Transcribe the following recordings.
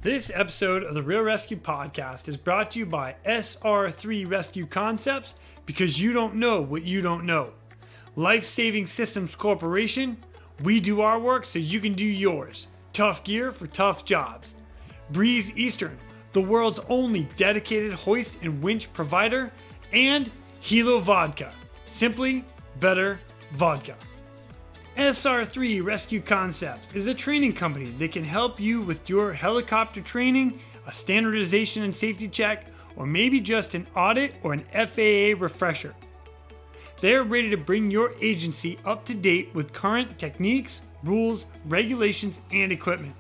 This episode of the Real ResQ podcast is brought to you by SR3 Rescue Concepts, because you don't know what you don't know. Life Saving Systems Corporation, we do our work so you can do yours. Tough gear for tough jobs. Breeze Eastern, the world's only dedicated hoist and winch provider. And Hilo Vodka, simply better vodka. SR3 Rescue Concepts is a training company that can help you with your helicopter training, a standardization and safety check, or maybe just an audit or an FAA refresher. They're ready to bring your agency up to date with current techniques, rules, regulations, and equipment.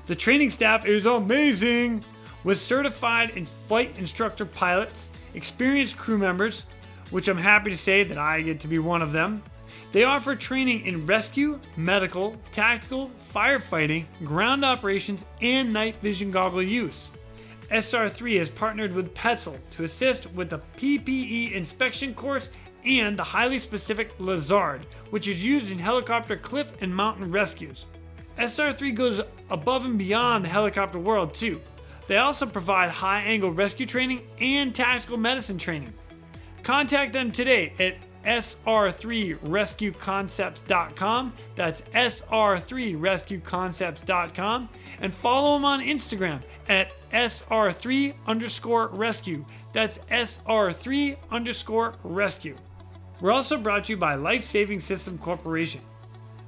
The training staff is amazing, with certified and flight instructor pilots, experienced crew members, which I'm happy to say that I get to be one of them. They offer training in rescue, medical, tactical, firefighting, ground operations, and night vision goggle use. SR3 has partnered with Petzl to assist with the PPE inspection course and the highly specific Lazard, which is used in helicopter cliff and mountain rescues. SR3 goes above and beyond the helicopter world too. They also provide high-angle rescue training and tactical medicine training. Contact them today at sr3rescueconcepts.com. That's sr3rescueconcepts.com. And follow them on Instagram at sr3_rescue. That's sr3_rescue. We're also brought to you by Life Saving System Corporation.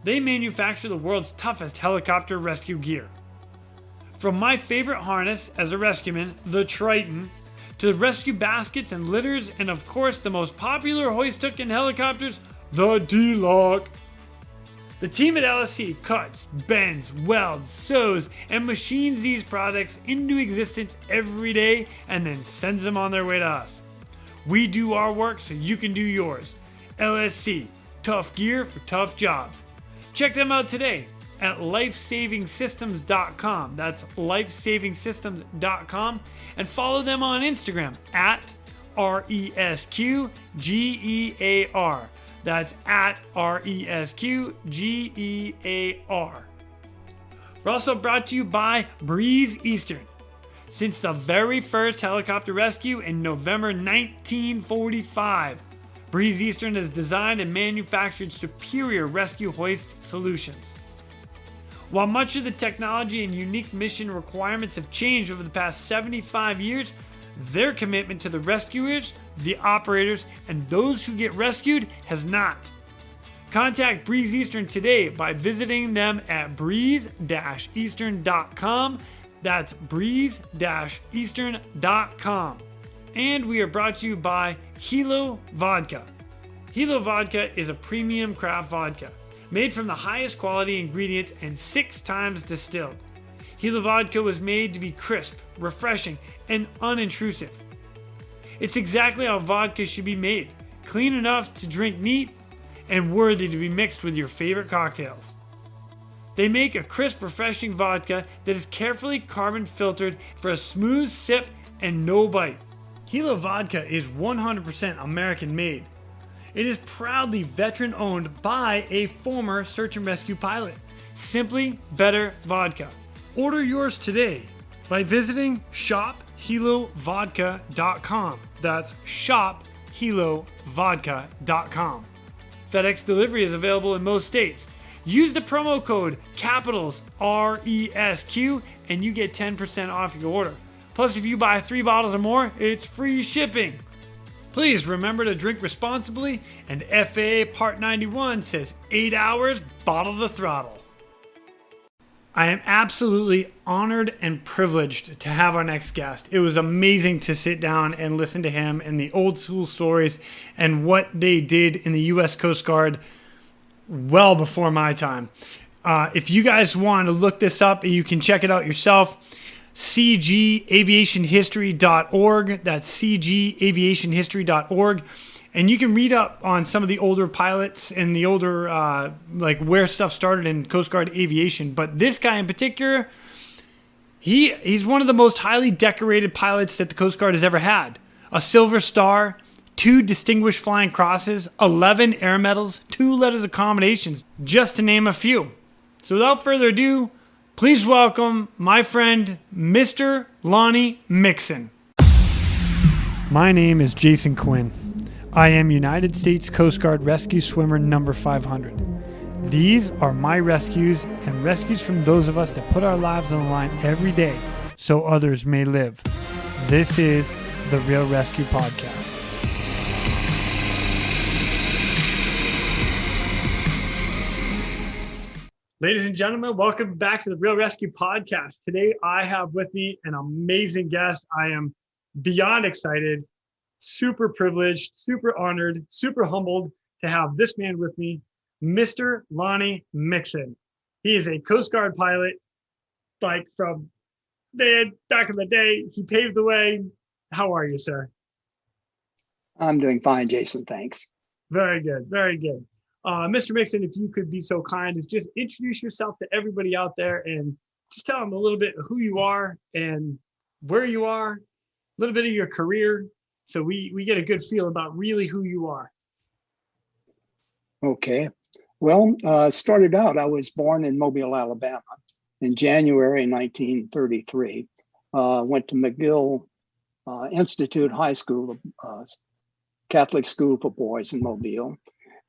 They manufacture the world's toughest helicopter rescue gear. From my favorite harness as a rescueman, the Triton, to the rescue baskets and litters, and of course the most popular hoist hook in helicopters, the D-Lock. The team at LSC cuts, bends, welds, sews, and machines these products into existence every day and then sends them on their way to us. We do our work so you can do yours. LSC, tough gear for tough jobs. Check them out today at lifesavingsystems.com. That's lifesavingsystems.com. And follow them on Instagram at ResQGEAR. That's at ResQGEAR. We're also brought to you by Breeze Eastern. Since the very first helicopter rescue in November 1945, Breeze Eastern has designed and manufactured superior rescue hoist solutions. While much of the technology and unique mission requirements have changed over the past 75 years, their commitment to the rescuers, the operators, and those who get rescued has not. Contact Breeze Eastern today by visiting them at breeze-eastern.com. That's breeze-eastern.com. And we are brought to you by Hilo Vodka. Hilo Vodka is a premium craft vodka, made from the highest quality ingredients and 6 times distilled. Hilo Vodka was made to be crisp, refreshing, and unintrusive. It's exactly how vodka should be made, clean enough to drink neat and worthy to be mixed with your favorite cocktails. They make a crisp, refreshing vodka that is carefully carbon filtered for a smooth sip and no bite. Hilo Vodka is 100% American made. It is proudly veteran owned by a former search and rescue pilot. Simply better vodka. Order yours today by visiting shophilovodka.com. That's shophilovodka.com. FedEx delivery is available in most states. Use the promo code capitals RESQ and you get 10% off your order. Plus, if you buy 3 bottles or more, it's free shipping. Please remember to drink responsibly, and FAA Part 91 says 8 hours, bottle the throttle. I am absolutely honored and privileged to have our next guest. It was amazing to sit down and listen to him and the old school stories and what they did in the U.S. Coast Guard well before my time. If you guys want to look this up, you can check it out yourself. cgaviationhistory.org. That's cgaviationhistory.org. And you can read up on some of the older pilots and the older, where stuff started in Coast Guard aviation. But this guy in particular, he's one of the most highly decorated pilots that the Coast Guard has ever had. A Silver Star, 2 Distinguished Flying Crosses, 11 Air Medals, 2 Letters of Commendations, just to name a few. So without further ado, Please welcome my friend, Mr. Lonnie Mixon. My name is Jason Quinn. I am United States Coast Guard Rescue Swimmer number 500. These are my rescues and rescues from those of us that put our lives on the line every day so others may live. This is the Real ResQ Podcast. Ladies and gentlemen, welcome back to the Real ResQ Podcast. Today, I have with me an amazing guest. I am beyond excited, super privileged, super honored, super humbled to have this man with me, Mr. Lonnie Mixon. He is a Coast Guard pilot, like from back in the day. He paved the way. How are you, sir? I'm doing fine, Jason. Thanks. Very good. Very good. Mr. Mixon, if you could be so kind as just introduce yourself to everybody out there and just tell them a little bit who you are and where you are, a little bit of your career, so we get a good feel about really who you are. Okay. Well, started out, I was born in Mobile, Alabama in January 1933. Went to McGill Institute High School, Catholic school for boys in Mobile.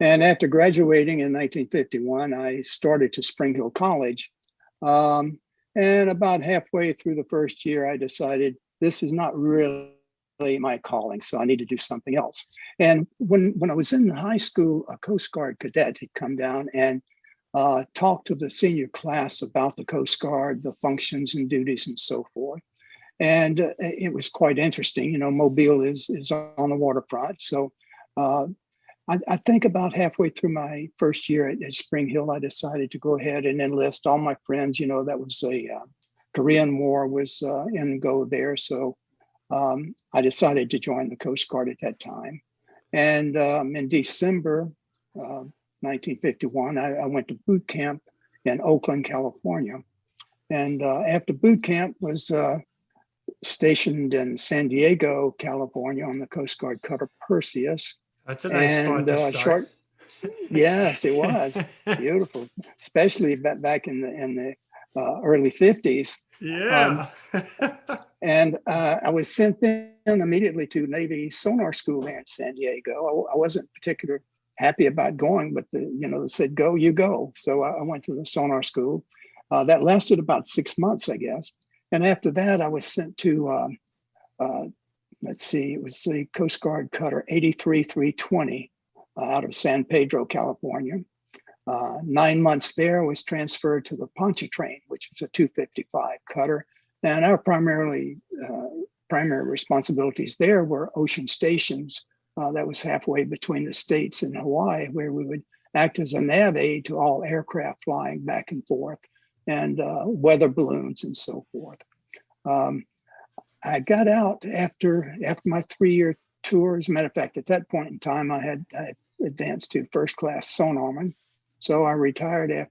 And after graduating in 1951, I started to Spring Hill College. And about halfway through the first year, I decided this is not really my calling, so I need to do something else. And when I was in high school, a Coast Guard cadet had come down and talked to the senior class about the Coast Guard, the functions and duties and so forth. And it was quite interesting. You know, Mobile is on the waterfront. So I think about halfway through my first year at Spring Hill, I decided to go ahead and enlist all my friends. You know, that was a Korean War was in go there. So I decided to join the Coast Guard at that time. And in December 1951, I went to boot camp in Oakland, California. And after boot camp was stationed in San Diego, California on the Coast Guard cutter Perseus. That's a nice spot to start. Yes, it was beautiful, especially back in the early 50s. Yeah. And I was sent in immediately to Navy sonar school there in San Diego. I wasn't particularly happy about going, but they said, go, you go. So I went to the sonar school. That lasted about 6 months, I guess. And after that, I was sent to it was the Coast Guard cutter 83-320 out of San Pedro, California. 9 months there, was transferred to the Pontchartrain, which was a 255 cutter. And our primary responsibilities there were ocean stations. That was halfway between the States and Hawaii, where we would act as a nav aid to all aircraft flying back and forth and weather balloons and so forth. I got out after my 3-year tour. As a matter of fact, at that point in time, I advanced to first class sonarman. So I retired I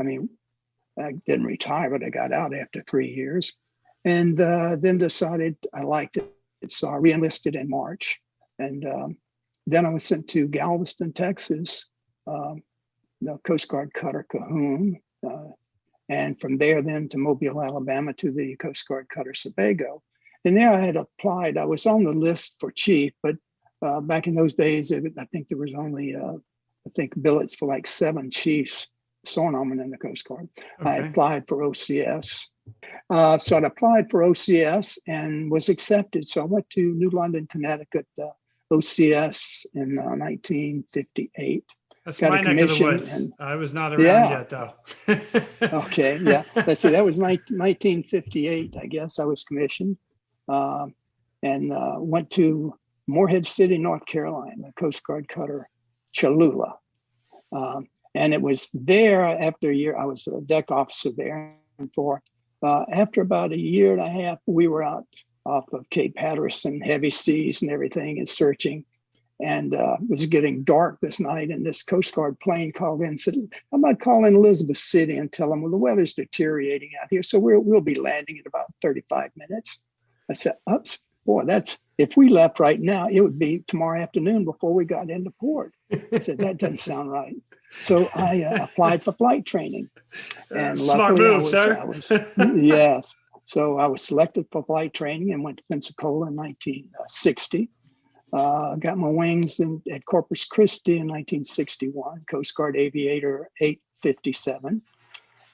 didn't retire, but I got out after 3 years and then decided I liked it. So I re-enlisted in March. And then I was sent to Galveston, Texas, the Coast Guard cutter Cahoon. And from there, then to Mobile, Alabama, to the Coast Guard cutter Sebago. And there I had applied. I was on the list for chief, but back in those days, I think there was only, billets for like 7 chiefs, sonarmen in the Coast Guard. Okay. I applied for OCS. So I applied for OCS and was accepted. So I went to New London, Connecticut, OCS in 1958. That's my neck of the woods. I was not around yet, though. Okay, yeah. Let's see, that was 1958, I guess. I was commissioned and went to Morehead City, North Carolina, the Coast Guard cutter Cholula. And it was there after a year, I was a deck officer there. And after about a year and a half, we were out off of Cape Hatteras, heavy seas and everything, and searching. And it was getting dark this night, and this Coast Guard plane called in and said, "How about calling Elizabeth City and tell them, well, the weather's deteriorating out here, so we'll be landing in about 35 minutes." I said, "Ups, boy, if we left right now, it would be tomorrow afternoon before we got into port." I said, "That doesn't sound right." So I applied for flight training, and Smart luckily move, sir. I was yes. So I was selected for flight training and went to Pensacola in 1960. Got my wings at Corpus Christi in 1961, Coast Guard Aviator 857,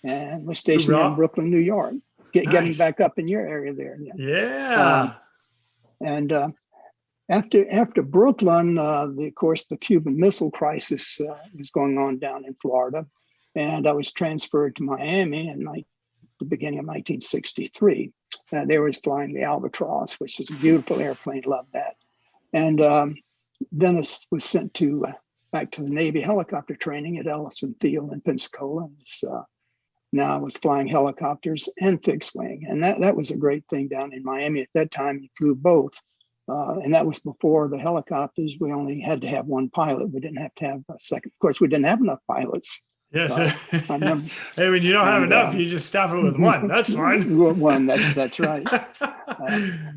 and was stationed in Hoorah. Brooklyn, New York. Getting Nice. back up in your area there. Yeah. Yeah. And after Brooklyn, of course, the Cuban Missile Crisis was going on down in Florida, and I was transferred to Miami in the beginning of 1963. There was flying the Albatross, which is a beautiful airplane. Loved that. And Dennis was sent back to the Navy helicopter training at Ellison Field in Pensacola. Now I was flying helicopters and fixed wing, and that was a great thing down in Miami at that time. You flew both. And that was before the helicopters. We only had to have one pilot. We didn't have to have a second. Of course, we didn't have enough pilots. Yes. I remember, Hey, when you don't have enough, you just stop it with one. That's fine. One, that's right.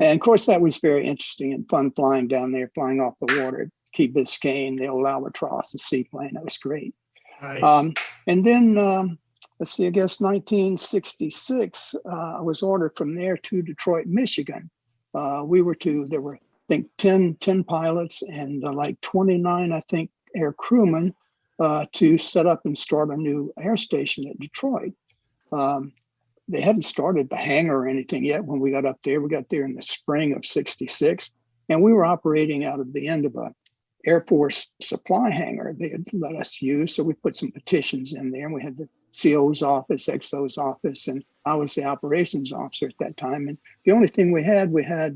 And of course, that was very interesting and fun flying down there, flying off the water, Key Biscayne, the old Albatross, the seaplane. That was great. Nice. And then, let's see, I guess 1966, I was ordered from there to Detroit, Michigan. There were, I think, 10 pilots and like 29, I think, air crewmen to set up and start a new air station at Detroit. They hadn't started the hangar or anything yet when we got up there. We got there in the spring of 66, and we were operating out of the end of a Air Force supply hangar they had let us use. So we put some petitions in there, and we had the CO's office, XO's office, and I was the operations officer at that time. And the only thing we had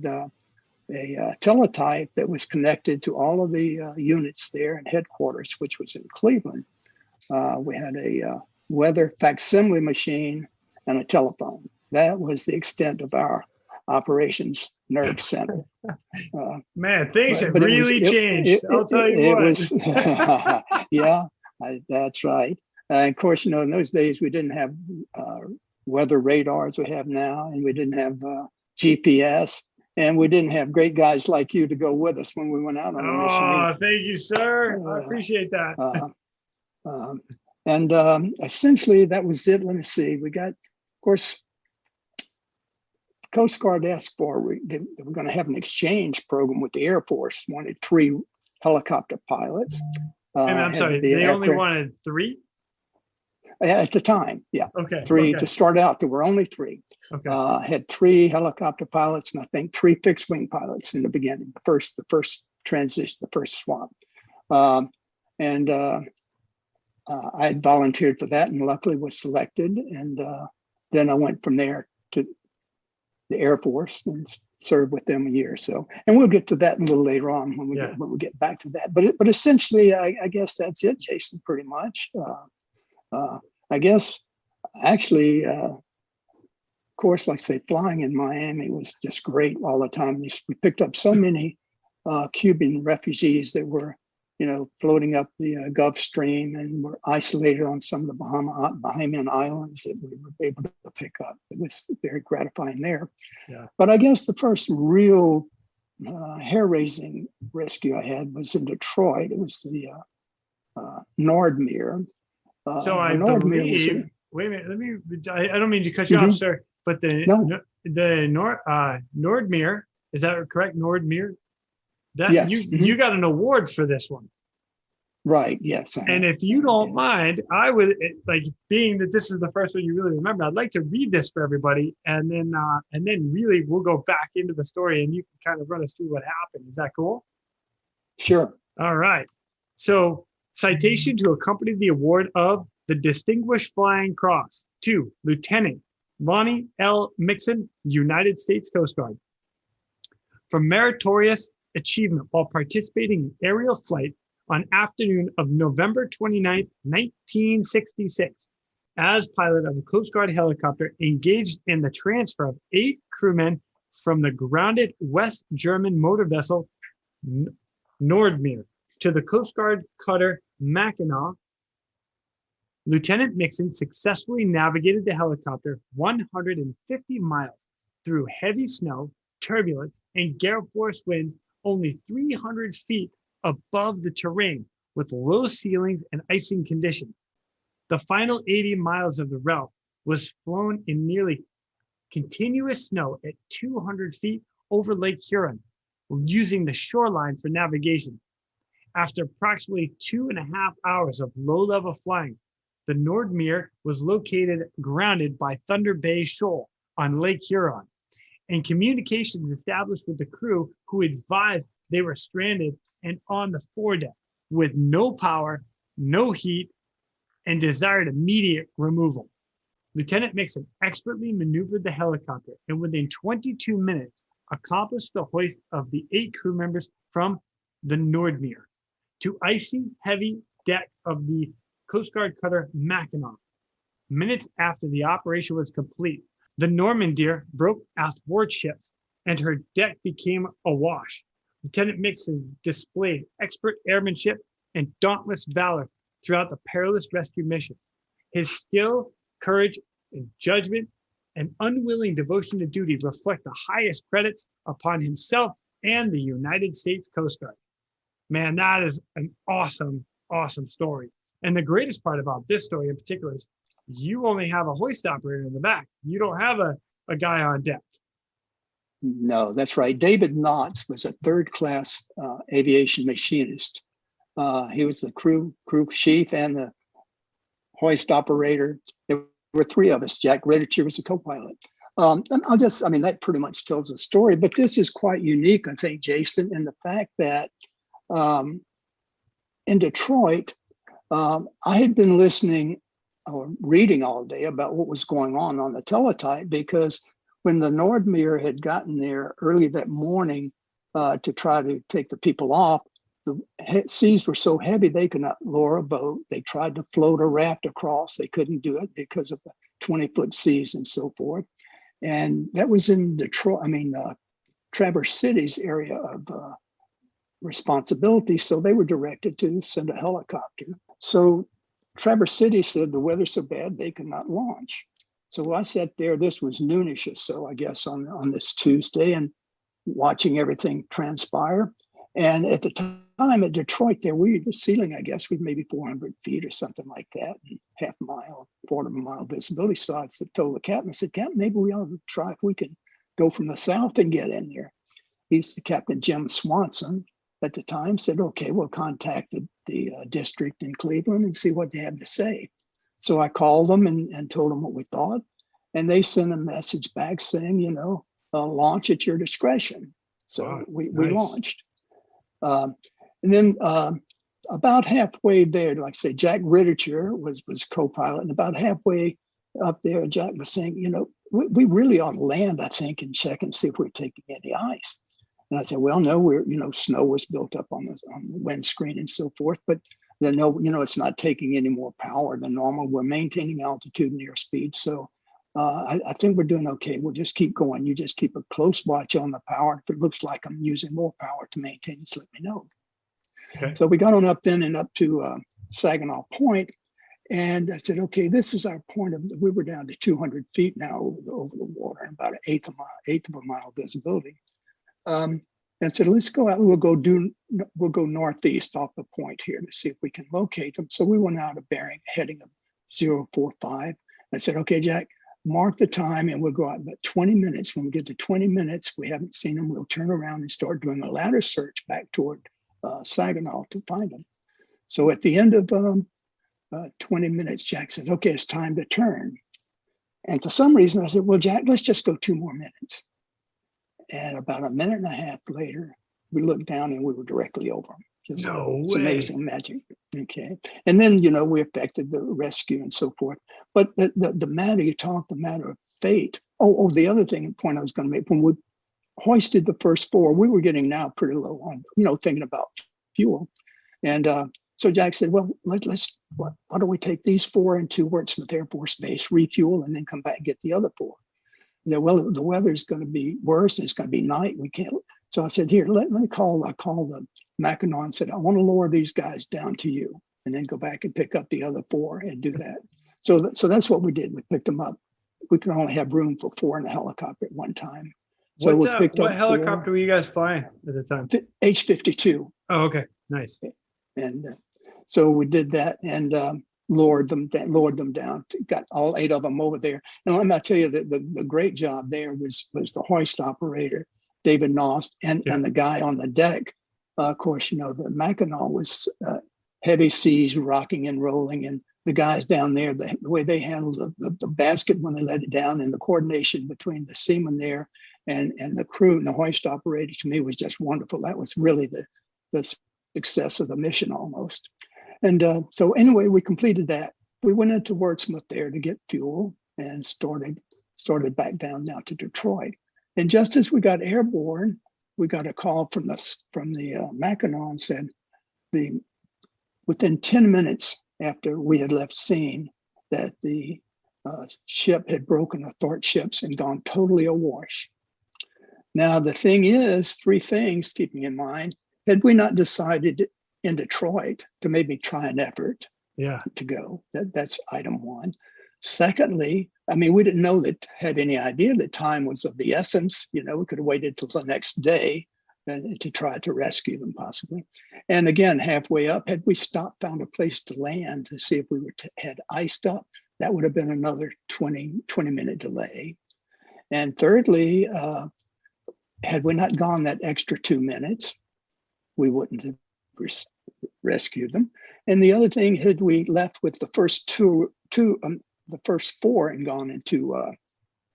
a teletype that was connected to all of the units there in headquarters, which was in Cleveland. We had a weather facsimile machine and a telephone. That was the extent of our operations nerve center. Man, things have really changed. I'll tell you what. Yeah, that's right. Of course, in those days, we didn't have weather radars we have now, and we didn't have GPS, and we didn't have great guys like you to go with us when we went out on a mission. Oh, thank you, sir. I appreciate that. Essentially, that was it. Let me see. We got, of course, Coast Guard asked they were going to have an exchange program with the Air Force, wanted 3 helicopter pilots. And I'm sorry, they only wanted 3? At the time, yeah. Okay. 3 to start out. There were only 3. Okay. Had 3 helicopter pilots and I think 3 fixed wing pilots in the beginning. The first transition, the first swap. I had volunteered for that and luckily was selected. And then I went from there to the Air Force and served with them a year or so. And we'll get to that a little later on when we get back to that. But essentially, I guess that's it, Jason, pretty much. I guess actually, of course, like I say, flying in Miami was just great all the time. We picked up so many Cuban refugees that were, floating up the Gulf Stream and were isolated on some of the Bahamian islands that we were able to pick up. It was very gratifying there. Yeah. But I guess the first real hair-raising rescue I had was in Detroit. It was the Nordmeer. So I believe, wait a minute, I don't mean to cut you off, sir, but the Nordmeer, is that correct? Nordmeer? Yes. You got an award for this one. Right, yes. And if you don't mind, I would, being that this is the first one you really remember, I'd like to read this for everybody, and then really we'll go back into the story and you can kind of run us through what happened. Is that cool? Sure. All right. So, citation to accompany the award of the Distinguished Flying Cross to Lieutenant Lonnie L. Mixon, United States Coast Guard. For meritorious achievement while participating in aerial flight on afternoon of November 29th, 1966, as pilot of a Coast Guard helicopter engaged in the transfer of 8 crewmen from the grounded West German motor vessel Nordmeer to the Coast Guard cutter Mackinac, Lieutenant Mixon successfully navigated the helicopter 150 miles through heavy snow, turbulence, and gale force winds only 300 feet above the terrain with low ceilings and icing conditions. The final 80 miles of the route was flown in nearly continuous snow at 200 feet over Lake Huron, using the shoreline for navigation. After approximately 2.5 hours of low-level flying, the Nordmeer was located grounded by Thunder Bay Shoal on Lake Huron, and communications established with the crew, who advised they were stranded and on the foredeck with no power, no heat, and desired immediate removal. Lieutenant Mixon expertly maneuvered the helicopter and within 22 minutes accomplished the hoist of the 8 crew members from the Nordmeer to icy, heavy deck of the Coast Guard cutter Mackinac. Minutes after the operation was complete, the Normandy broke athwartships and her deck became awash. Lieutenant Mixon displayed expert airmanship and dauntless valor throughout the perilous rescue missions. His skill, courage, and judgment and unwilling devotion to duty reflect the highest credits upon himself and the United States Coast Guard. Man, that is an awesome, awesome story. And the greatest part about this story in particular is you only have a hoist operator in the back. You don't have a guy on deck. No, that's right. David Knotts was a third-class aviation machinist. He was the crew chief and the hoist operator. There were 3 of us. Jack Reddicher was a co-pilot. And that pretty much tells the story. But this is quite unique, I think, Jason, in the fact that in Detroit, I had been listening or reading all day about what was going on the teletype, because when the Nordmeer had gotten there early that morning to try to take the people off, the seas were so heavy they could not lower a boat. They tried to float a raft across. They couldn't do it because of the 20-foot seas and so forth. And that was in Detroit, Traverse City's area of responsibility. So they were directed to send a helicopter. So Traverse City said the weather's so bad they could not launch. So I sat there, this was noonish or so, I guess, on this Tuesday, and watching everything transpire. And at the time at Detroit there, the ceiling, I guess, was maybe 400 feet or something like that, and half a mile, quarter of a mile visibility. So I told the captain, I said, Captain, maybe we ought to try if we can go from the south and get in there. He's the Captain Jim Swanson at the time, said, okay, we'll contact the district in Cleveland and see what they have to say. So I called them and told them what we thought. And they sent a message back saying, launch at your discretion. So wow, we nice. Launched. And then about halfway there, like I say, Jack Reddicher was co-pilot. And about halfway up there, Jack was saying, we really ought to land, I think, and check and see if we're taking any ice. And I said, well, no, snow was built up on the windscreen and so forth. But then, no, it's not taking any more power than normal. We're maintaining altitude and airspeed. So I think we're doing okay. We'll just keep going. You just keep a close watch on the power. If it looks like I'm using more power to maintain, just let me know. Okay. So we got on up then and up to Saginaw Point. And I said, okay, this is our point we were down to 200 feet now over the water, and about an eighth of a mile visibility. And said, let's go out. We'll go northeast off the point here to see if we can locate them. So we went out a heading of 045. I said, okay, Jack, mark the time and we'll go out about 20 minutes. When we get to 20 minutes, we haven't seen them, we'll turn around and start doing a ladder search back toward Saginaw to find them. So at the end of 20 minutes, Jack said, okay, it's time to turn. And for some reason I said, well, Jack, let's just go 2 more minutes. And about a minute and a half later, we looked down and we were directly over them. It's amazing magic. Okay. And then, we affected the rescue and so forth. But the matter you talked, the matter of fate. Oh, the other point I was going to make, when we hoisted the first 4, we were getting now pretty low on, thinking about fuel. And so Jack said, well, why don't we take these 4 into Wurtsmith Air Force Base, refuel, and then come back and get the other 4. Well, the weather's going to be worse. And it's going to be night. We can't. So I said, here, let me call. I called the Mackinac and said, I want to lower these guys down to you, and then go back and pick up the other 4 and do that. So that's what we did. We picked them up. We could only have room for 4 in a helicopter at one time. So we picked up what helicopter were you guys flying at the time? H-52. Oh, okay, nice. And So we did that and lowered them down. Got all 8 of them over there. And let me tell you that the great job there was the hoist operator, David Nost, and the guy on the deck. Of course, the Mackinac was heavy seas rocking and rolling, and the guys down there, the way they handled the basket when they let it down, and the coordination between the seamen there and the crew and the hoist operator, to me, was just wonderful. That was really the success of the mission almost. And so anyway, we completed that. We went into Wordsmouth there to get fuel and started back down now to Detroit. And just as we got airborne, we got a call from the Mackinac and said within 10 minutes after we had left scene that the ship had broken athwartships and gone totally awash. Now, the thing is, 3 things keeping in mind: had we not decided in Detroit to maybe try an effort to go, that's item 1. Secondly, I mean, we didn't know had any idea that time was of the essence. We could have waited till the next day to try to rescue them possibly. And again, halfway up, had we found a place to land to see if we had iced up, that would have been another 20-minute delay. And thirdly, had we not gone that extra 2 minutes, we wouldn't have rescued them. And the other thing, had we left with the first the first 4 and gone into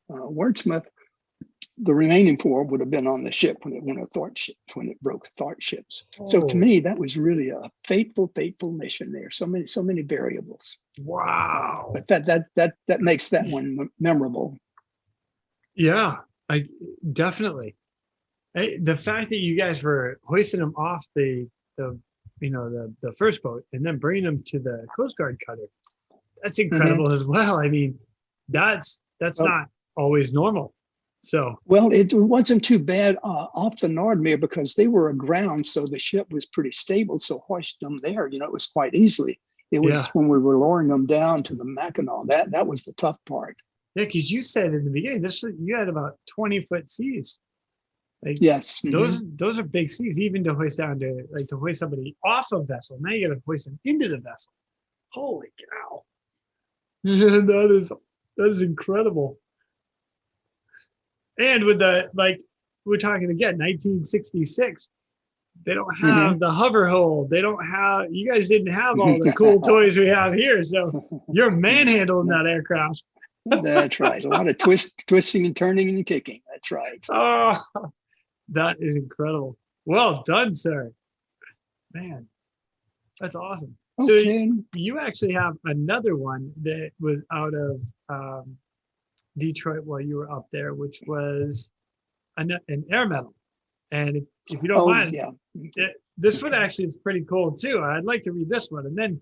Wordsmouth, the remaining 4 would have been on the ship when it broke athwartships. So to me, that was really a fateful mission there. So many variables. Wow! But that makes that one memorable. Yeah, I definitely. The fact that you guys were hoisting them off the first boat and then bringing them to the Coast Guard cutter, that's incredible as well. I mean, that's not always normal. So well, it wasn't too bad off the Nordmeer because they were aground, so the ship was pretty stable. So hoisting them there, it was quite easily. It was when we were lowering them down to the Mackinac that was the tough part. Yeah, because you said in the beginning, you had about 20-foot seas. Like, yes, those are big seas, even to hoist down to hoist somebody off a vessel. Now you got to hoist them into the vessel. Holy cow! Yeah, that is incredible. And with we're talking again, 1966. They don't have the hover hold. You guys didn't have all the cool toys we have here. So you're manhandling that aircraft. That's right. A lot of twisting and turning and kicking. That's right. Oh, that is incredible. Well done, sir. Man, that's awesome. Okay. So you actually have another one that was out of Detroit while you were up there, which was an air medal. And if you don't mind, this one actually is pretty cool too. I'd like to read this one. And then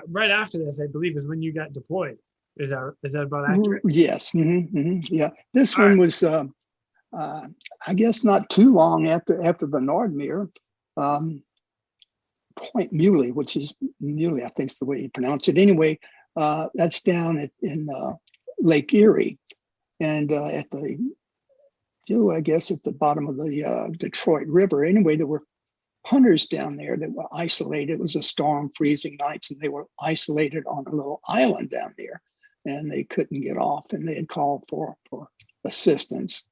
right after this, I believe, is when you got deployed. Is that about accurate? Yes. Yeah. This one was, I guess, not too long after the Nordmeer. Point Muley, which is Muley, I think is the way you pronounce it. Anyway, that's down in Lake Erie, and at the bottom of the Detroit River. Anyway, there were hunters down there that were isolated. It was a storm, freezing nights, and they were isolated on a little island down there, and they couldn't get off, and they had called for assistance.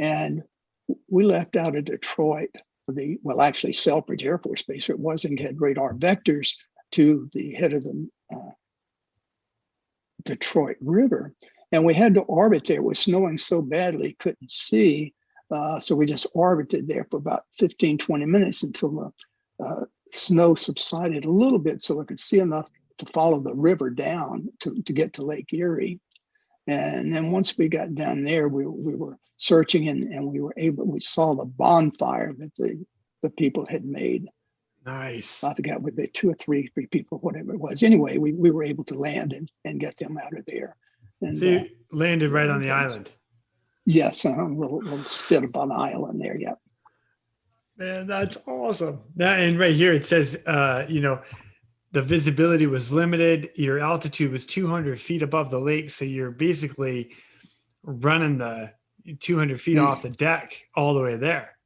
And we left out of Detroit, actually Selfridge Air Force Base, it was, and had radar vectors to the head of the Detroit River. And we had to orbit there. It was snowing so badly, couldn't see. So we just orbited there for about 15, 20 minutes until the snow subsided a little bit so I could see enough to follow the river down to get to Lake Erie. And then once we got down there, we were searching and we saw the bonfire that the people had made. Nice. I forgot what the 2 or 3 people, whatever it was. Anyway, we were able to land and get them out of there. And, so you landed right on the island. Yes, a little spit of an island there. Yep. Man, that's awesome. And right here it says, the visibility was limited. Your altitude was 200 feet above the lake, so you're basically running the 200 feet off the deck all the way there.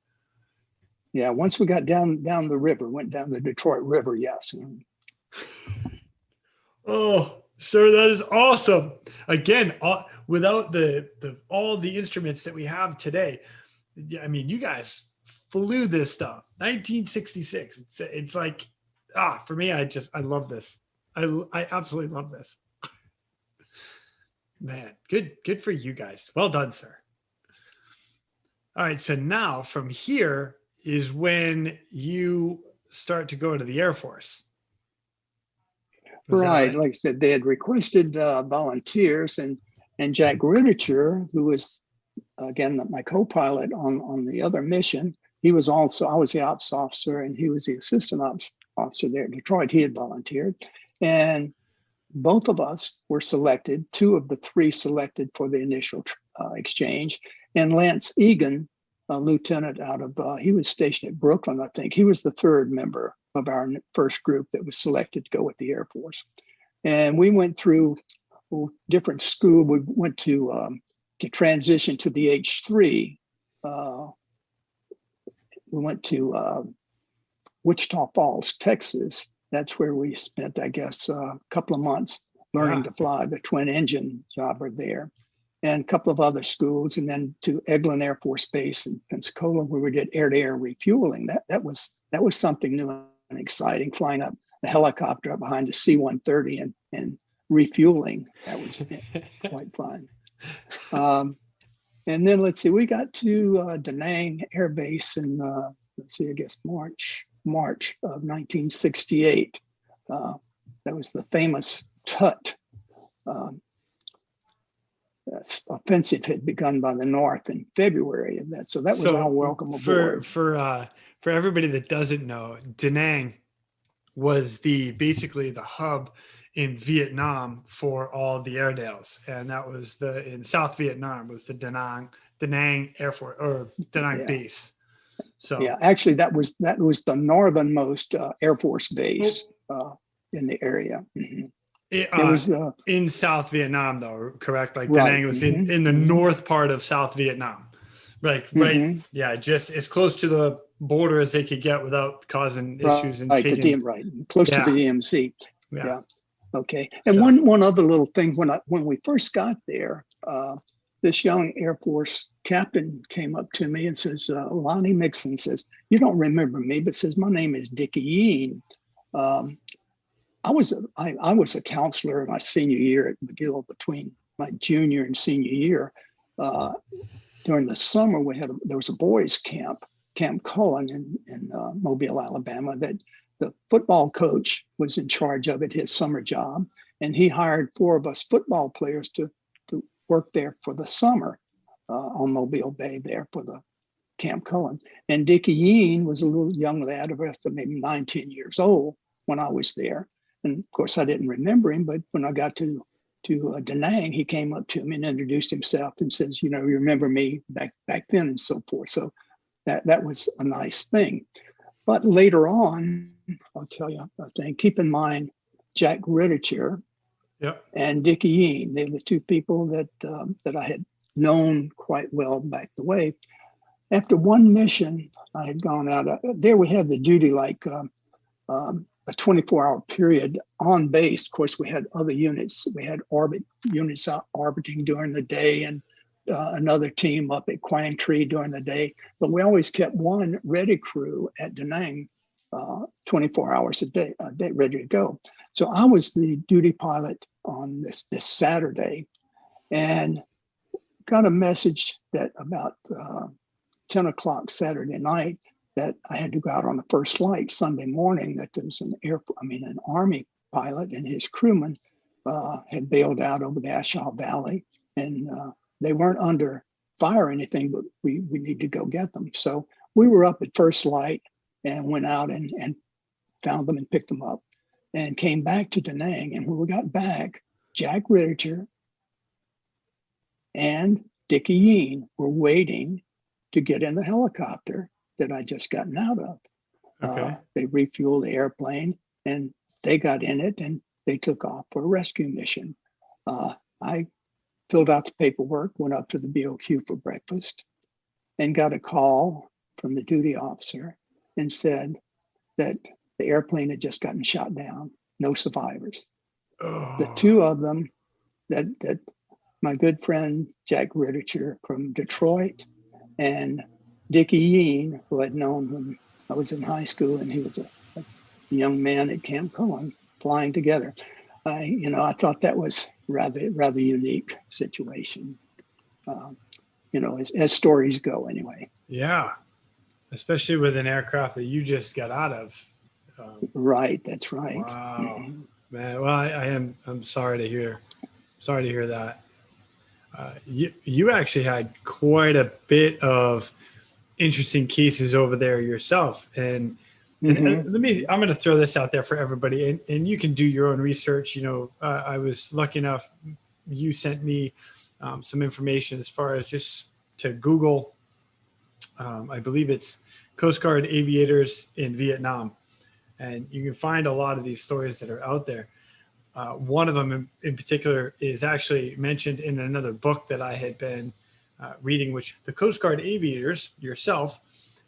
Yeah, once we got down the river, went down the Detroit River, yes. Oh, sir, that is awesome. Again, without all the instruments that we have today, yeah, I mean, you guys flew this stuff. 1966. It's like, for me, I love this. I absolutely love this. Man, good for you guys. Well done, sir. All right, so now from here is when you start to go to the Air Force. Right. Like I said, they had requested volunteers, and Jack Ritticher, who was again my co-pilot on the other mission, I was the ops officer, and he was the assistant ops officer there at Detroit. He had volunteered, and both of us were selected. Two of the three selected for the initial exchange, and Lance Egan, a lieutenant out of he was stationed at Brooklyn, I think. He was the third member of our first group that was selected to go with the Air Force. And we went through different school. We went to transition to the H3. We went to Wichita Falls, Texas. That's where we spent, I guess, a couple of months learning to fly the twin engine jobber there, and a couple of other schools, and then to Eglin Air Force Base in Pensacola, where we did air-to-air refueling. That was something new and exciting, flying up a helicopter up behind a C-130 and refueling. That was quite fun. And then let's see, we got to Da Nang Air Base in I guess March of 1968. That was the famous Tut offensive had begun by the North in February of that. So that was our welcome aboard. For everybody that doesn't know, Da Nang was basically the hub in Vietnam for all the Airedales, and that was in South Vietnam was the Da Nang Air Force or Da Nang base. So yeah, actually that was the northernmost Air Force base in the area. Mm-hmm. It was in South Vietnam, though, correct? Like Da Nang was in the north part of South Vietnam, right? Yeah, just as close to the border as they could get without causing issues and taking close to the DMZ. Yeah. Okay. And one other little thing, when we first got there, this young Air Force captain came up to me and says, Lonnie Mixon says, "You don't remember me," but says, "My name is Dickie Yeen." I was a counselor in my senior year at McGill between my junior and senior year. During the summer, there was a boys' camp, Camp Cullen in Mobile, Alabama, that the football coach was in charge of it, his summer job, and he hired 4 of us football players to work there for the summer on Mobile Bay there for the Camp Cullen. And Dickie Yeen was a little young lad of maybe 9-10 years old when I was there. And of course, I didn't remember him, but when I got to Da Nang, he came up to me and introduced himself and says, "You remember me back then," and so forth. So that was a nice thing. But later on, I'll tell you a thing. Keep in mind, Jack Ritticher and Dickie Yeen. They're the two people that I had known quite well back the way. After one mission, I had gone out there. We had the duty like a 24-hour period on base. Of course, we had other units. We had units out orbiting during the day, and another team up at Quang Tri during the day. But we always kept one ready crew at Da Nang 24 hours a day, ready to go. So I was the duty pilot on this Saturday, and got a message that about 10 o'clock Saturday night that I had to go out on the first flight Sunday morning, that there was an Army pilot and his crewman had bailed out over the Ashall Valley, and they weren't under fire or anything, but we need to go get them. So we were up at first light and went out and found them and picked them up and came back to Da Nang. And when we got back, Jack Ritticher and Dickie Yeen were waiting to get in the helicopter that I just gotten out of. Okay. They refueled the airplane and they got in it and they took off for a rescue mission. I filled out the paperwork, went up to the BOQ for breakfast, and got a call from the duty officer and said that the airplane had just gotten shot down no survivors. The Oh, two of them that my good friend Jack Ritticher from Detroit and Dickie Yeen, who I'd known when I was in high school, and he was a young man at Camp Cohen, flying together. I thought that was rather unique situation. As stories go, anyway. yeah. Especially with an aircraft that you just got out of. Right, that's right. Wow, Mm-hmm. man. Well, I'm sorry to hear. Sorry to hear that. You actually had quite a bit of interesting cases over there yourself, and Mm-hmm. I'm going to throw this out there for everybody, and you can do your own research. I was lucky enough. You sent me some information as far as just to Google. I believe it's Coast Guard aviators in Vietnam, and you can find a lot of these stories that are out there. One of them in particular is actually mentioned in another book that I had been reading, which the Coast Guard aviators yourself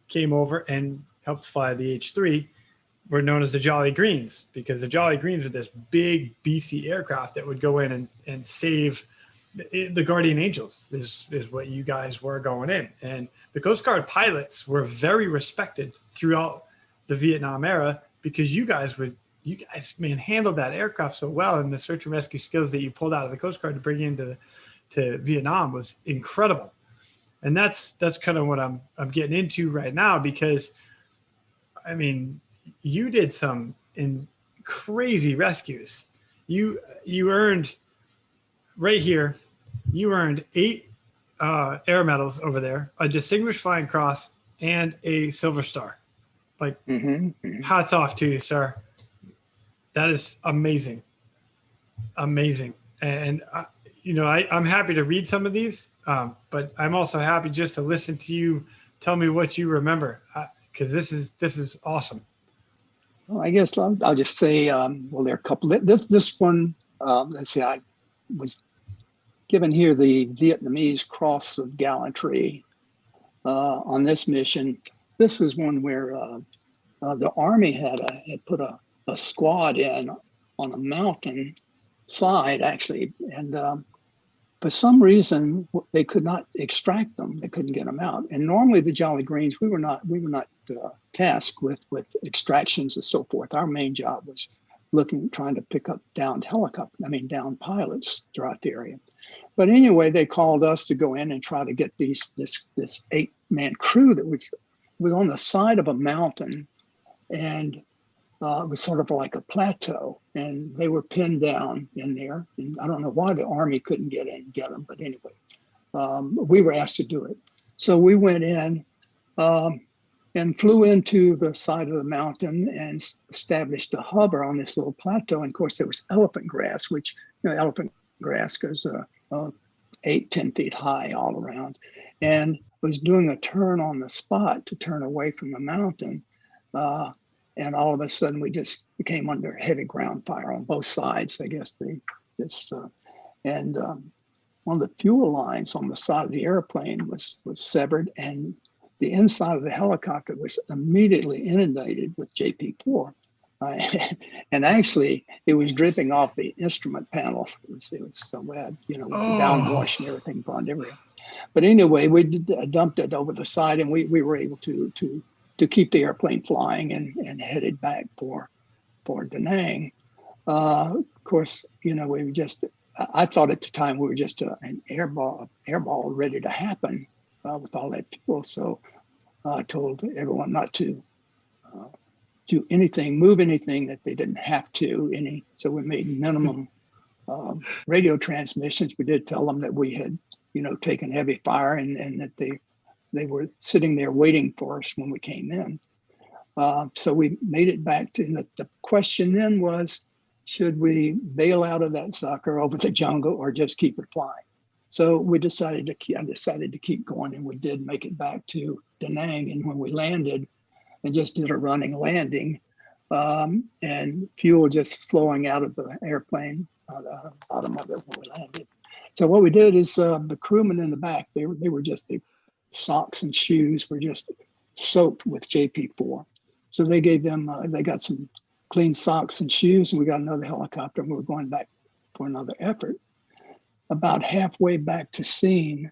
came over and helped fly the H-3, were known as the Jolly Greens, because the Jolly Greens were this big BC aircraft that would go in and save the Guardian Angels, is what you guys were going in. And the Coast Guard pilots were very respected throughout the Vietnam era, because you guys handled that aircraft so well, and the search and rescue skills that you pulled out of the Coast Guard to bring into to Vietnam was incredible. And that's kind of what I'm getting into right now, because I mean, you did some crazy rescues. You earned right here. You earned 8 air medals over there, a Distinguished Flying Cross, and a Silver Star. Like, hats off to you, sir. That is amazing. Amazing. And I'm happy to read some of these, but I'm also happy just to listen to you tell me what you remember, because this is awesome. Well, I guess I'll just say, there are a couple. This one, let's see, I was given here the Vietnamese Cross of Gallantry on this mission. This was one where the Army had put a squad in on a mountain side, actually, and for some reason they could not extract them. They couldn't get them out. And normally the Jolly Greens, we were not tasked with extractions and so forth. Our main job was trying to pick up downed pilots throughout the area. But anyway, they called us to go in and try to get this 8-man crew that was on the side of a mountain, and it was sort of like a plateau, and they were pinned down in there. And I don't know why the Army couldn't get in and get them, but anyway, we were asked to do it. So we went in and flew into the side of the mountain and established a hover on this little plateau. And of course, there was elephant grass, which, elephant grass goes 8-10 feet high all around, and was doing a turn on the spot to turn away from the mountain. And all of a sudden, we just became under heavy ground fire on both sides. I guess one of the fuel lines on the side of the airplane was severed, and the inside of the helicopter was immediately inundated with JP4. And actually, it was dripping off the instrument panel. It was so bad, with the downwash and everything burned everywhere. But anyway, we dumped it over the side, and we were able to keep the airplane flying and headed back for Da Nang. Of course, we were I thought at the time we were just an airball ready to happen with all that fuel. So I told everyone not to do anything, move anything that they didn't have to. So we made minimum radio transmissions. We did tell them that we had, taken heavy fire and that they were sitting there waiting for us when we came in. So we made it back to the question then was, should we bail out of that sucker over the jungle or just keep it flying? So I decided to keep going, and we did make it back to Da Nang. And when we landed and just did a running landing, and fuel just flowing out of the airplane, the bottom of it when we landed. So what we did is the crewmen in the back, they were just the socks and shoes were just soaked with JP4. So they gave them, they got some clean socks and shoes, and we got another helicopter, and we were going back for another effort. About halfway back to scene,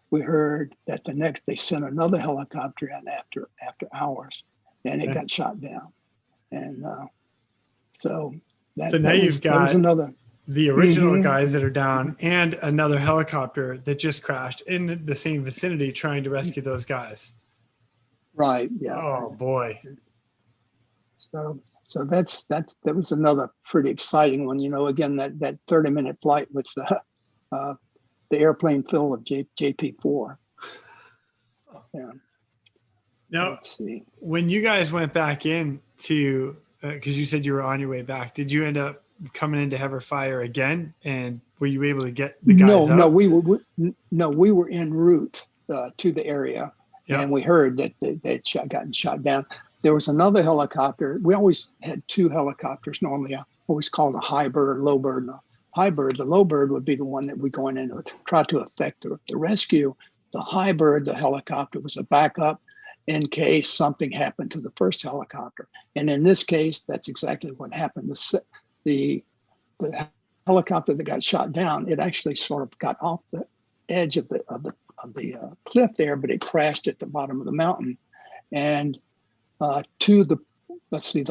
we heard that they sent another helicopter in after hours, and it got shot down. And so now you've got that was another. The original guys that are down and another helicopter that just crashed in the same vicinity trying to rescue those guys. Right. Yeah. Oh boy. So that was another pretty exciting one. Again, that 30-minute flight with the airplane full of JP4. Yeah. Now, let's see. When you guys went back in to, because you said you were on your way back, did you end up coming in to have her fire again? And were you able to get the guys out? No, we were en route to the area, and we heard that they'd gotten shot down. There was another helicopter. We always had two helicopters normally. I always called a high bird, low bird. The low bird would be the one that we go in and would try to affect the rescue. The high bird, the helicopter, was a backup in case something happened to the first helicopter. And in this case, that's exactly what happened. The helicopter that got shot down, it actually sort of got off the edge of the cliff there, but it crashed at the bottom of the mountain. And the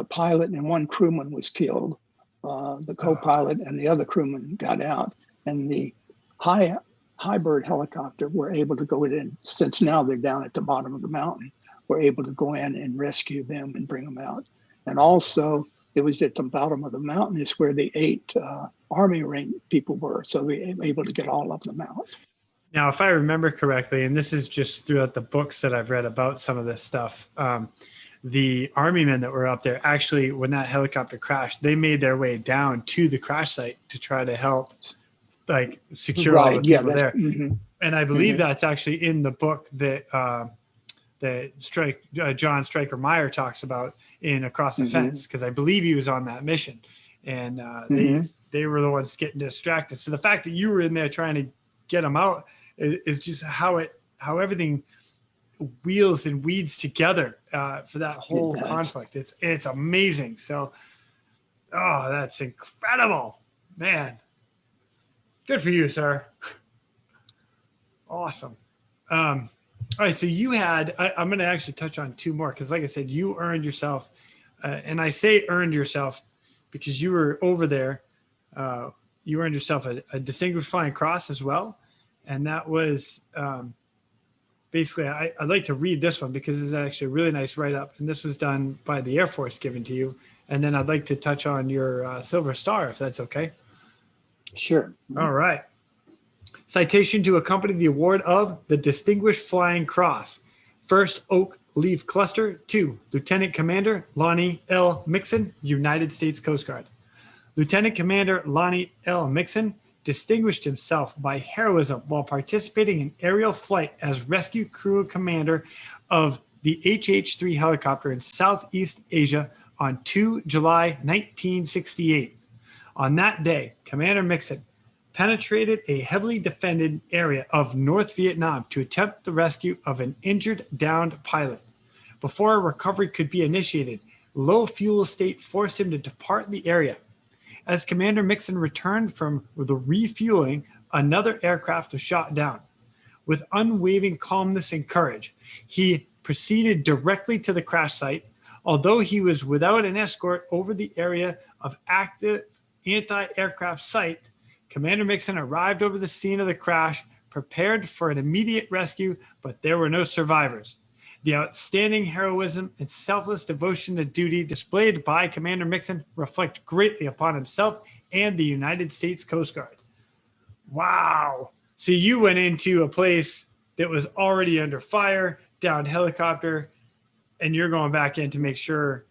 pilot and one crewman was killed. The co-pilot and the other crewman got out, and the high bird helicopter were able to go in. Since now they're down at the bottom of the mountain, we're able to go in and rescue them and bring them out. And also, it was at the bottom of the mountain is where the 8 Army rank people were, so we were able to get all of them out. Now, if I remember correctly, and this is just throughout the books that I've read about some of this stuff, the Army men that were up there, actually, when that helicopter crashed, they made their way down to the crash site to try to help, like, secure all the people there. Mm-hmm. And I believe that's actually in the book that John Stryker Meyer talks about in Across the Fence, because I believe he was on that mission, and they were the ones getting distracted. So the fact that you were in there trying to get them out is just how everything wheels and weeds together for that whole conflict. It's amazing. So, that's incredible, man. Good for you, sir. Awesome. All right, so you had, I'm going to actually touch on 2 more, because like I said, you earned yourself, and I say earned yourself because you were over there, you earned yourself a Distinguished Flying Cross as well, and that was basically, I'd like to read this one because it's actually a really nice write-up, and this was done by the Air Force given to you, and then I'd like to touch on your Silver Star, if that's okay. Sure. All right. Citation to accompany the award of the Distinguished Flying Cross. First Oak Leaf Cluster. 2. Lieutenant Commander Lonnie L. Mixon, United States Coast Guard. Lieutenant Commander Lonnie L. Mixon distinguished himself by heroism while participating in aerial flight as rescue crew commander of the HH-3 helicopter in Southeast Asia on 2 July 1968. On that day, Commander Mixon penetrated a heavily defended area of North Vietnam to attempt the rescue of an injured, downed pilot. Before a recovery could be initiated, low fuel state forced him to depart the area. As Commander Mixon returned from the refueling, another aircraft was shot down. With unwavering calmness and courage, he proceeded directly to the crash site. Although he was without an escort over the area of active anti-aircraft site, Commander Mixon arrived over the scene of the crash, prepared for an immediate rescue, but there were no survivors. The outstanding heroism and selfless devotion to duty displayed by Commander Mixon reflect greatly upon himself and the United States Coast Guard. Wow. So you went into a place that was already under fire, downed helicopter, and you're going back in to make sure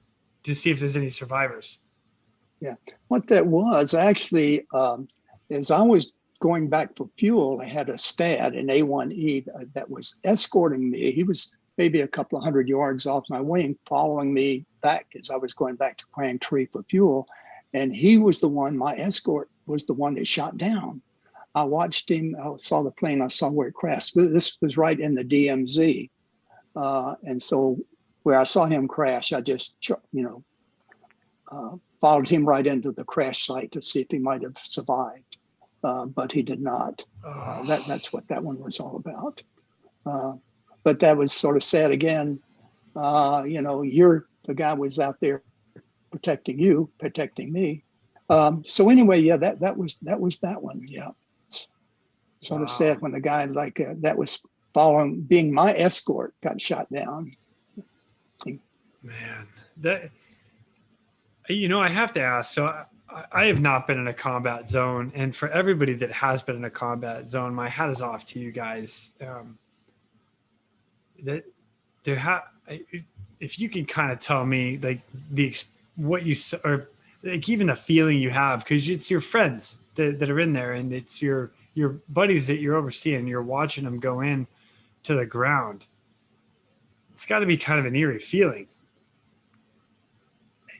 to see if there's any survivors. Yeah. What that was actually, as I was going back for fuel, I had a SPAD, an A1E that was escorting me. He was maybe a couple of 100 yards off my wing, following me back as I was going back to Quang Tri for fuel. And he was the one, my escort was the one that shot down. I watched him, I saw the plane, I saw where it crashed. This was right in the DMZ. And so where I saw him crash, I just, followed him right into the crash site to see if he might have survived, but he did not. That's what that one was all about. But that was sort of sad again. The guy was out there protecting you, protecting me. So anyway, yeah, that was that one. Yeah, sort of sad when the guy that was following, being my escort, got shot down. Man, that, I have to ask. So I have not been in a combat zone, and for everybody that has been in a combat zone, my hat is off to you guys. That there if you can kind of tell me like what you, or like even the feeling you have, because it's your friends that are in there, and it's your buddies that you're overseeing, you're watching them go in to the ground. It's got to be kind of an eerie feeling.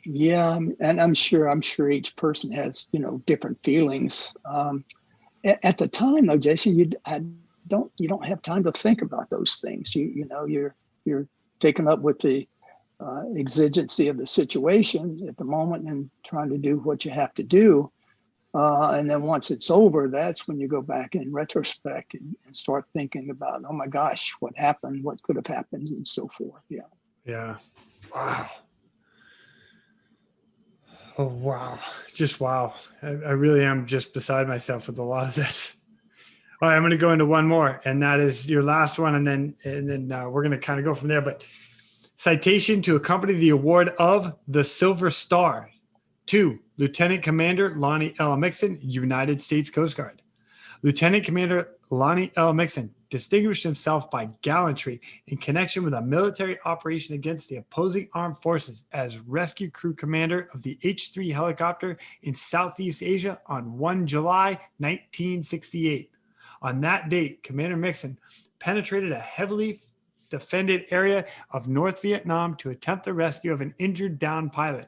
Yeah, and I'm sure each person has different feelings. At the time, though, Jason, you don't have time to think about those things. You're taken up with the exigency of the situation at the moment and trying to do what you have to do. And then once it's over, that's when you go back in retrospect and start thinking about, oh my gosh, what happened, what could have happened, and so forth. Yeah. Yeah. Wow. Oh, wow. Just wow. I really am just beside myself with a lot of this. All right, I'm going to go into one more, and that is your last one. And then we're going to kind of go from there, but citation to accompany the award of the Silver Star to Lieutenant Commander Lonnie L. Mixon, United States Coast Guard. Lieutenant Commander Lonnie L. Mixon distinguished himself by gallantry in connection with a military operation against the opposing armed forces as rescue crew commander of the H-3 helicopter in Southeast Asia on 1 July 1968. On that date, Commander Mixon penetrated a heavily defended area of North Vietnam to attempt the rescue of an injured downed pilot.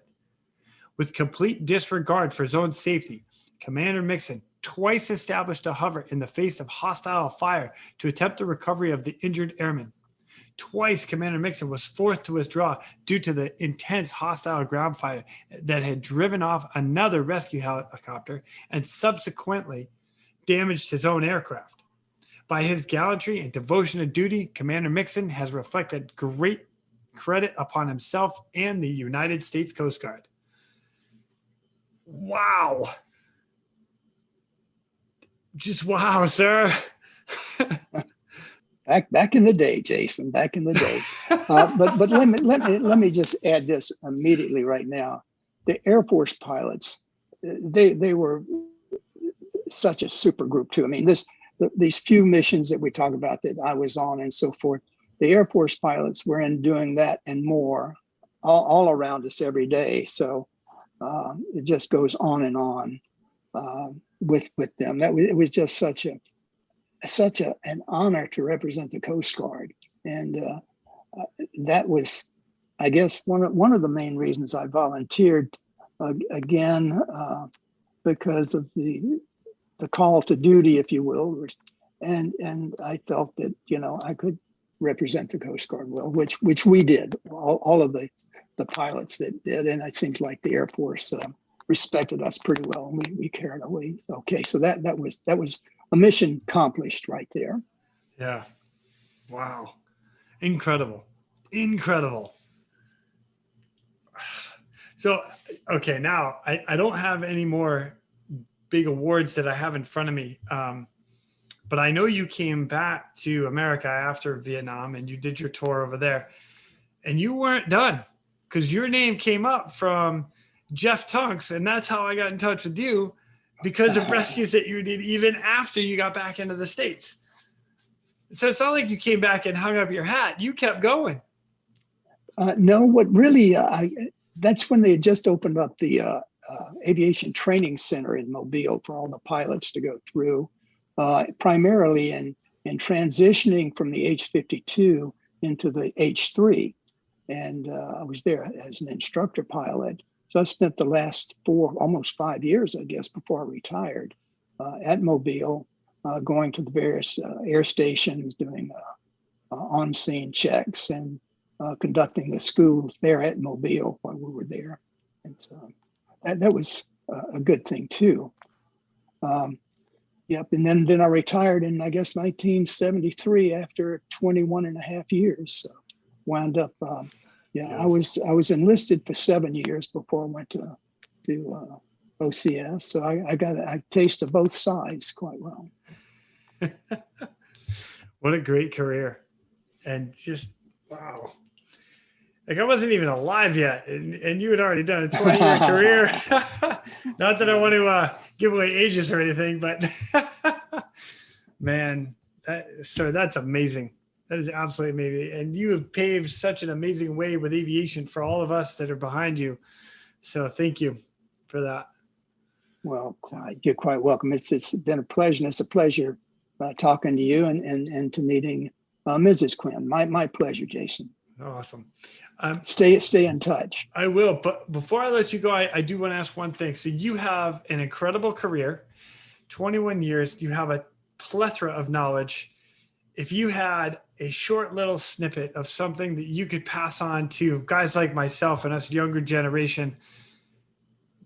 With complete disregard for his own safety, Commander Mixon twice established a hover in the face of hostile fire to attempt the recovery of the injured airman. Twice, Commander Mixon was forced to withdraw due to the intense hostile ground fire that had driven off another rescue helicopter and subsequently damaged his own aircraft. By his gallantry and devotion to duty, Commander Mixon has reflected great credit upon himself and the United States Coast Guard. Wow. Just wow, sir. Back in the day, Jason. Back in the day. But let me just add this immediately right now. The Air Force pilots, they were such a super group too. I mean, these few missions that we talk about that I was on and so forth. The Air Force pilots were in doing that and more, all around us every day. So it just goes on and on. With them, it was just such an honor to represent the Coast Guard, and that was, I guess, one of the main reasons I volunteered again, because of the call to duty, if you will, and I felt that I could represent the Coast Guard well, which we did, all of the pilots that did, and it seems like the Air Force respected us pretty well, and we carried away. Okay, so that was a mission accomplished right there. Yeah. Wow. Incredible. So, okay, now I don't have any more big awards that I have in front of me. But I know you came back to America after Vietnam and you did your tour over there, and you weren't done because your name came up from Jeff Tunks, and that's how I got in touch with you, because of rescues that you did even after you got back into the States. So it's not like you came back and hung up your hat. You kept going. No, what really, that's when they had just opened up the Aviation Training Center in Mobile for all the pilots to go through, primarily in transitioning from the H-52 into the H-3. And I was there as an instructor pilot. So I spent the last almost 5 years, I guess, before I retired at Mobile, going to the various air stations, doing on-scene checks and conducting the schools there at Mobile while we were there. And that was a good thing too. Yep. And then I retired in, I guess, 1973 after 21 and a half years. So wound up, I was enlisted for 7 years before I went to OCS. So I got a taste of both sides quite well. What a great career. And just, wow. Like I wasn't even alive yet, and you had already done a 20-year career. Not that I want to give away ages or anything, but man, that's amazing. That is absolutely amazing. And you have paved such an amazing way with aviation for all of us that are behind you. So thank you for that. Well, you're quite welcome. It's been a pleasure. And it's a pleasure talking to you and to meeting Mrs. Quinn. My pleasure, Jason. Awesome. Stay in touch. I will. But before I let you go, I do want to ask one thing. So you have an incredible career, 21 years. You have a plethora of knowledge. If you had a short little snippet of something that you could pass on to guys like myself and us younger generation,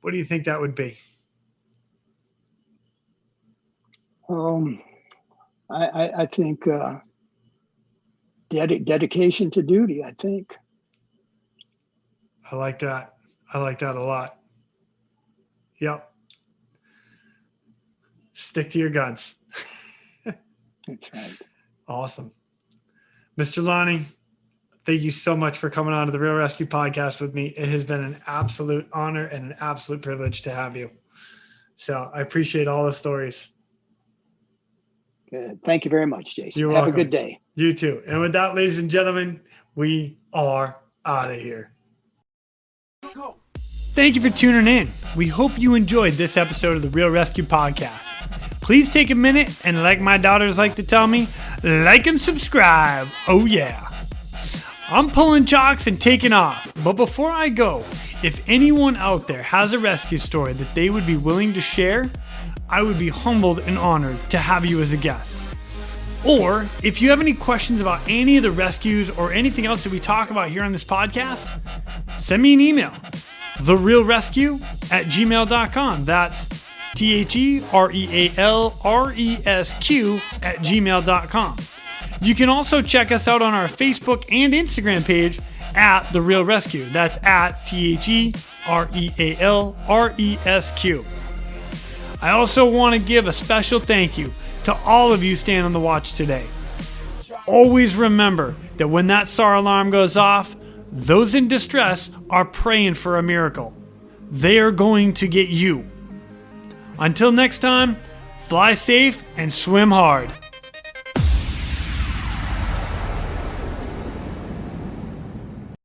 what do you think that would be? I think dedication to duty, I think. I like that. I like that a lot. Yep. Stick to your guns. That's right. Awesome. Mr. Lonnie, thank you so much for coming on to the Real ResQ podcast with me. It has been an absolute honor and an absolute privilege to have you. So I appreciate all the stories. Good. Thank you very much, Jason. You're Have welcome. a good day. You too. And with that, ladies and gentlemen, we are out of here. Thank you for tuning in. We hope you enjoyed this episode of the Real ResQ podcast. Please take a minute and, like my daughters like to tell me, like and subscribe. Oh yeah. I'm pulling chocks and taking off. But before I go, if anyone out there has a rescue story that they would be willing to share, I would be humbled and honored to have you as a guest. Or if you have any questions about any of the rescues or anything else that we talk about here on this podcast, send me an email, therealresq@gmail.com. That's therealresq@gmail.com. You can also check us out on our Facebook and Instagram page at The Real ResQ. That's at therealresq. I also want to give a special thank you to all of you staying on the watch today. Always remember that when that SAR alarm goes off, those in distress are praying for a miracle. They are going to get you. Until next time, fly safe and swim hard.